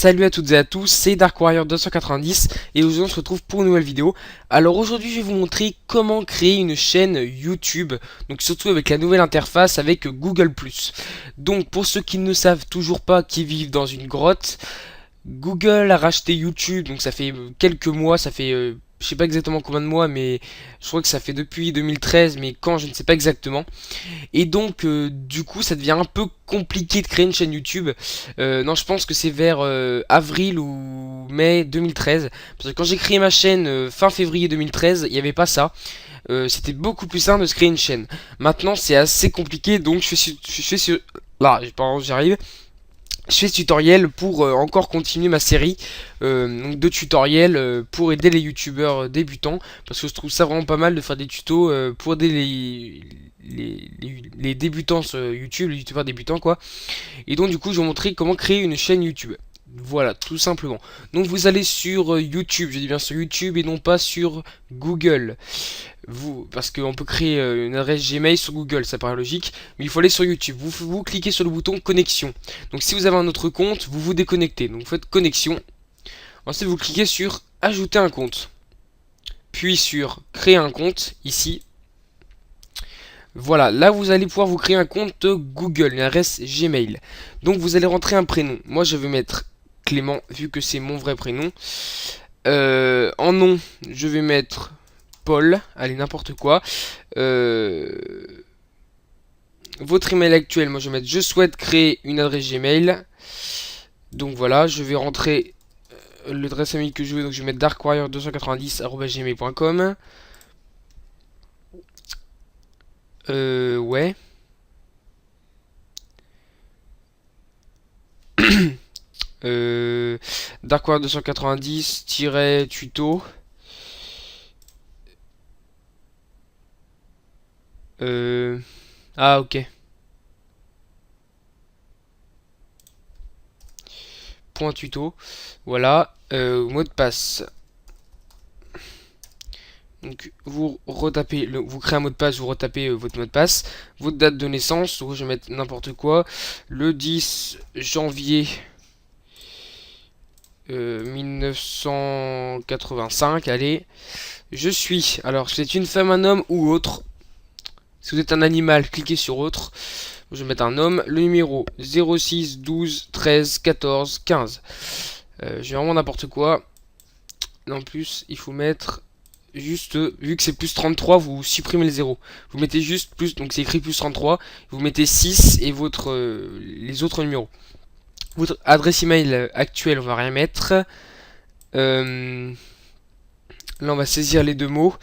Salut à toutes et à tous, c'est Dark Warrior 290 et aujourd'hui on se retrouve pour une nouvelle vidéo. Alors aujourd'hui je vais vous montrer comment créer une chaîne YouTube, donc surtout avec la nouvelle interface avec Google+. Donc pour ceux qui ne savent toujours pas, qui vivent dans une grotte, Google a racheté YouTube, donc ça fait quelques mois, ça fait je sais pas exactement combien de mois, mais je crois que ça fait depuis 2013, mais quand je ne sais pas exactement. Et donc, du coup, ça devient un peu compliqué de créer une chaîne YouTube. Non, je pense que c'est vers avril ou mai 2013. Parce que quand j'ai créé ma chaîne fin février 2013, il n'y avait pas ça. C'était beaucoup plus simple de se créer une chaîne. Maintenant, c'est assez compliqué, donc je fais sur... Là, pardon, j'arrive. Je fais ce tutoriel pour encore continuer ma série donc de tutoriels pour aider les youtubeurs débutants, parce que je trouve ça vraiment pas mal de faire des tutos pour aider les débutants sur YouTube, les youtubeurs débutants quoi. Et donc du coup je vais vous montrer comment créer une chaîne YouTube. Voilà, tout simplement. Donc vous allez sur YouTube, je dis bien sur YouTube et non pas sur Google. Parce qu'on peut créer une adresse Gmail sur Google, ça paraît logique, mais il faut aller sur YouTube. Vous cliquez sur le bouton connexion. Donc si vous avez un autre compte, vous vous déconnectez. Donc vous faites connexion. Ensuite vous cliquez sur ajouter un compte. Puis sur créer un compte, ici. Voilà, là vous allez pouvoir vous créer un compte Google, une adresse Gmail. Donc vous allez rentrer un prénom. Moi je vais mettre Clément, vu que c'est mon vrai prénom. En nom, je vais mettre Paul, allez n'importe quoi. Votre email actuel, moi je vais mettre je souhaite créer une adresse Gmail. Donc voilà, je vais rentrer l'adresse email que je veux, donc je vais mettre darkwarrior290@gmail.com. Ouais. Darkwarrior290-tuto. Ah ok. Point tuto. Voilà. Mot de passe. Donc vous retapez, vous créez un mot de passe, vous retapez votre mot de passe, votre date de naissance, donc je vais mettre n'importe quoi, le 10 janvier 1985, allez, je suis, alors c'est une femme, un homme ou autre, si vous êtes un animal, cliquez sur autre, je vais mettre un homme, le numéro 06 12 13 14 15, je vais vraiment n'importe quoi, en plus il faut mettre... Juste, vu que c'est plus 33, vous supprimez le 0. Vous mettez juste plus, donc c'est écrit plus 33. Vous mettez 6 et les autres numéros. Votre adresse email actuelle, on va rien mettre. Là, on va saisir les deux mots.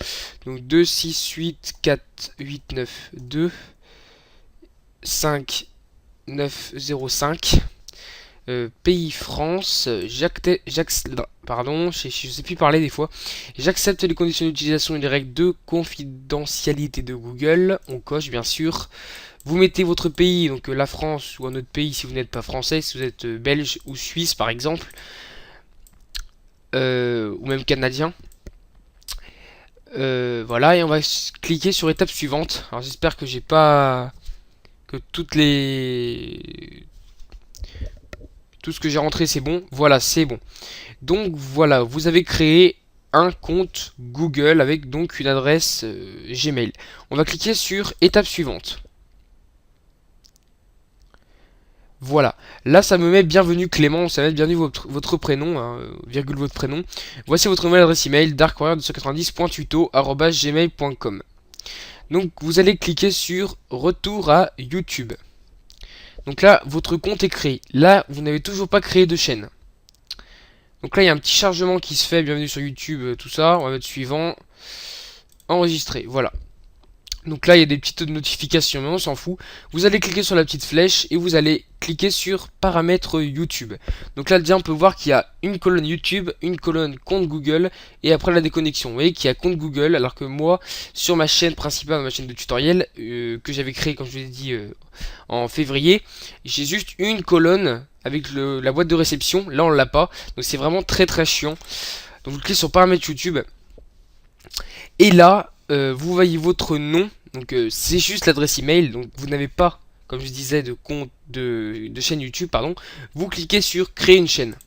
Donc 2, 6, 8, 4, 8, 9, 2, 5, 9, 0, 5. Pays France, pardon, je sais plus parler des fois. J'accepte les conditions d'utilisation et les règles de confidentialité de Google. On coche bien sûr. Vous mettez votre pays, donc la France ou un autre pays si vous n'êtes pas français, si vous êtes belge ou suisse par exemple, ou même canadien. Voilà, et on va cliquer sur étape suivante. Alors j'espère que j'ai pas que tout ce que j'ai rentré c'est bon. Voilà, c'est bon. Donc voilà, vous avez créé un compte Google avec donc une adresse Gmail. On va cliquer sur étape suivante. Voilà, là ça me met bienvenue Clément, ça met bienvenue votre prénom, hein, virgule votre prénom. Voici votre nouvelle adresse email darkwarrior290.tuto@gmail.com. Donc vous allez cliquer sur retour à YouTube. Donc là, votre compte est créé. Là, vous n'avez toujours pas créé de chaîne. Donc là, il y a un petit chargement qui se fait. Bienvenue sur YouTube, tout ça. On va mettre suivant. Enregistrer, voilà. Donc là, il y a des petites notifications, mais on s'en fout. Vous allez cliquer sur la petite flèche et vous allez cliquer sur paramètres YouTube. Donc là, déjà, on peut voir qu'il y a une colonne YouTube, une colonne compte Google et après la déconnexion. Vous voyez qu'il y a compte Google, alors que moi, sur ma chaîne principale, ma chaîne de tutoriel, que j'avais créée, comme je vous l'ai dit, en février, j'ai juste une colonne avec la boîte de réception. Là, on l'a pas. Donc c'est vraiment très très chiant. Donc vous cliquez sur paramètres YouTube. Et là, vous voyez votre nom, donc c'est juste l'adresse email, donc vous n'avez pas, comme je disais, de compte de chaîne YouTube, pardon. Vous cliquez sur créer une chaîne.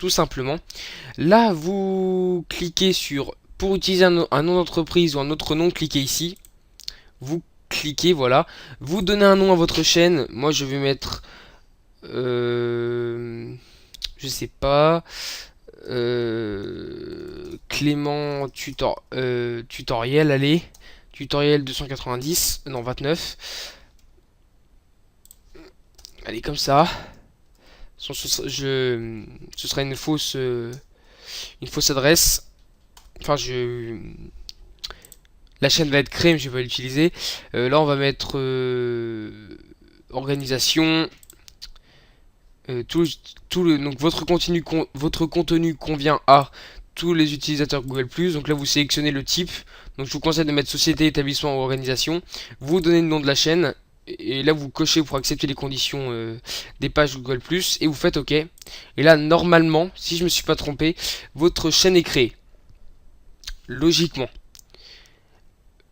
tout simplement. Là, vous cliquez sur pour utiliser un nom d'entreprise ou un autre nom, cliquez ici. Vous cliquez, voilà. Vous donnez un nom à votre chaîne. Moi, je vais mettre, je sais pas, Clément tutoriel, allez, tutoriel 290, non 29. Allez, comme ça. Ce sera une fausse adresse. Enfin, la chaîne va être créée, mais je vais pas l'utiliser. Là, on va mettre organisation. Donc votre contenu convient à tous les utilisateurs Google+. Donc là, vous sélectionnez le type. Donc je vous conseille de mettre société, établissement ou organisation. Vous donnez le nom de la chaîne. Et là, vous cochez pour accepter les conditions des pages Google+. Et vous faites OK. Et là, normalement, si je me suis pas trompé, votre chaîne est créée. Logiquement.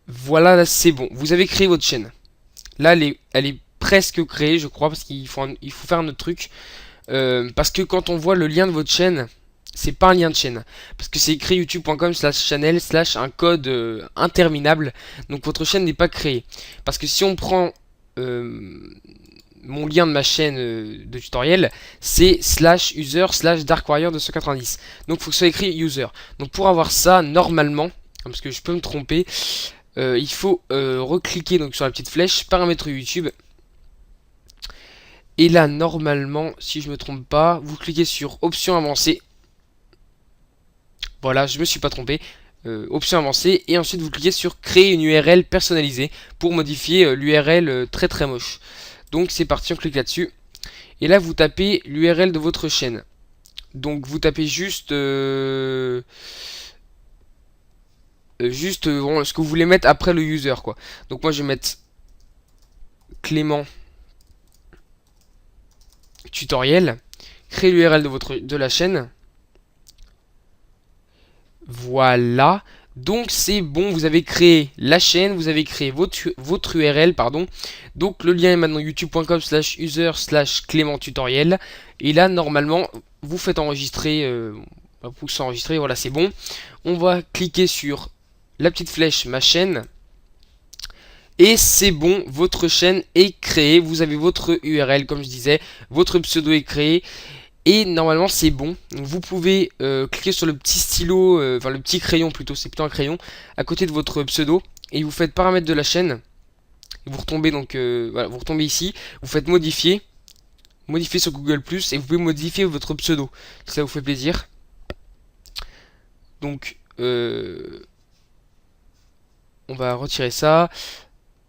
Voilà, là, c'est bon. Vous avez créé votre chaîne. Là, elle est presque créée, je crois, parce qu'il faut faire un autre truc. Parce que quand on voit le lien de votre chaîne, c'est pas un lien de chaîne. Parce que c'est écrit youtube.com/channel/ un code interminable. Donc votre chaîne n'est pas créée. Parce que si on prend mon lien de ma chaîne de tutoriel, c'est /user/darkwarrior290. Donc il faut que ce soit écrit user. Donc pour avoir ça, normalement, parce que je peux me tromper, il faut recliquer donc sur la petite flèche, paramètres YouTube. Et là, normalement, si je me trompe pas, vous cliquez sur options avancées. Voilà, je me suis pas trompé. Options avancées. Et ensuite, vous cliquez sur créer une URL personnalisée pour modifier l'URL très très moche. Donc, c'est parti, on clique là-dessus. Et là, vous tapez l'URL de votre chaîne. Donc, vous tapez juste ce que vous voulez mettre après le user, quoi. Donc, moi, je vais mettre Clément tutoriel, créer l'URL de la chaîne. Voilà. Donc c'est bon, vous avez créé la chaîne, vous avez créé votre URL, pardon. Donc le lien est maintenant youtube.com/user/Clément tutoriel. Et là normalement, vous faites enregistrer, vous enregistrer, voilà c'est bon. On va cliquer sur la petite flèche ma chaîne. Et c'est bon, votre chaîne est créée, vous avez votre URL comme je disais, votre pseudo est créé. Et normalement c'est bon. Donc, vous pouvez cliquer sur le petit stylo, enfin le petit crayon plutôt, c'est plutôt un crayon, à côté de votre pseudo. Et vous faites paramètres de la chaîne. Et vous retombez donc, voilà, vous retombez ici, vous faites modifier. Modifier sur Google+, et vous pouvez modifier votre pseudo, si ça vous fait plaisir. Donc, on va retirer ça.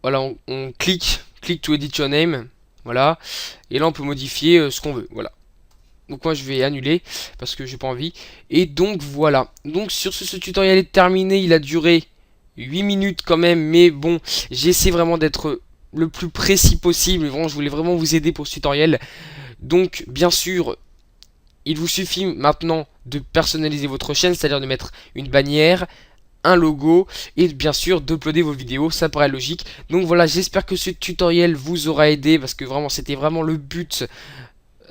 Voilà, on clique to edit your name, voilà, et là on peut modifier ce qu'on veut, voilà. Donc moi je vais annuler parce que j'ai pas envie. Et donc voilà. Donc sur ce tutoriel est terminé, il a duré 8 minutes quand même, mais bon, j'essaie vraiment d'être le plus précis possible. Vraiment, je voulais vraiment vous aider pour ce tutoriel. Donc bien sûr, il vous suffit maintenant de personnaliser votre chaîne, c'est-à-dire de mettre une bannière, un logo et bien sûr d'uploader vos vidéos, ça paraît logique. Donc voilà, j'espère que ce tutoriel vous aura aidé parce que vraiment c'était vraiment le but.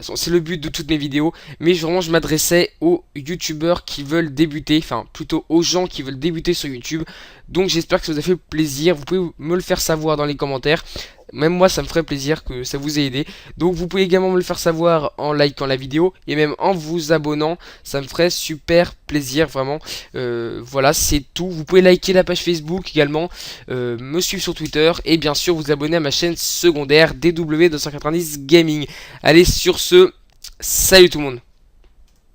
C'est le but de toutes mes vidéos, mais vraiment je m'adressais aux youtubeurs qui veulent débuter, enfin plutôt aux gens qui veulent débuter sur YouTube. Donc j'espère que ça vous a fait plaisir, vous pouvez me le faire savoir dans les commentaires. Même moi ça me ferait plaisir que ça vous ait aidé. Donc vous pouvez également me le faire savoir en likant la vidéo et même en vous abonnant. Ça me ferait super plaisir vraiment. Voilà c'est tout. Vous pouvez liker la page Facebook également. Me suivre sur Twitter. Et bien sûr vous abonner à ma chaîne secondaire DW290 Gaming. Allez sur ce, salut tout le monde.